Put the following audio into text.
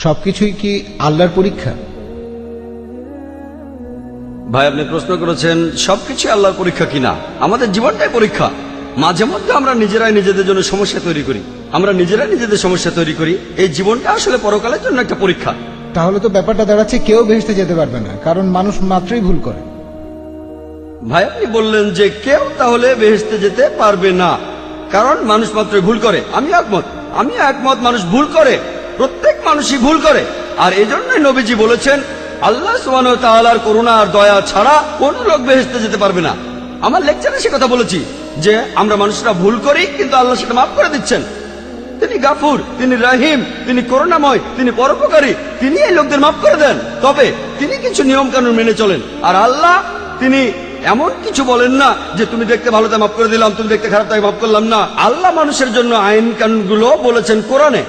সবকিছুই কি আল্লাহর পরীক্ষা? ভাই, আপনি প্রশ্ন করেছেন সবকিছু আল্লাহর পরীক্ষা কিনা। আমাদের জীবনটাই পরীক্ষা। মাঝে মধ্যে আমরা নিজেরাই নিজেদের জন্য সমস্যা তৈরি করি, আমরা নিজেরাই নিজেদের সমস্যা তৈরি করি। এই জীবনটা আসলে পরকালের জন্য একটা পরীক্ষা। তাহলে তো ব্যাপারটা দাঁড়াচ্ছে কেউ বেহেশতে যেতে পারবে না, কারণ মানুষ মাত্রই ভুল করে। ভাই, আপনি বললেন যে কেউ তাহলে বেহেশতে যেতে পারবে না, কারণ মানুষ মাত্রই ভুল করে। আমি একমত, মানুষ ভুল করে, প্রত্যেক মানুষই ভুল করে। আর এই জন্যই নবীজি বলেছেন, আল্লাহ সুবহানাহু ওয়া তাআলার করুণা আর দয়া ছাড়া কোন লোক বেহেশতে যেতে পারবে না। আমার লেকচারে সে কথা বলেছি যে আমরা মানুষরা ভুল করি, কিন্তু আল্লাহ সেটা মাফ করে দিচ্ছেন। তিনি গাফুর, তিনি রাহিম, তিনি করুণাময়, তিনি পরোপকারী, তিনি এই লোকদের মাফ করে দেন। তবে তিনি কিছু নিয়ম কানুন মেনে চলেন। আর আল্লাহ, তিনি এমন কিছু বলেন না যে তুমি দেখতে ভালো তাই মাফ করে দিলাম, তুমি দেখতে খারাপ তাই মাফ করলাম না। আল্লাহ মানুষের জন্য আইন কানুনগুলো বলেছেন কোরআনে।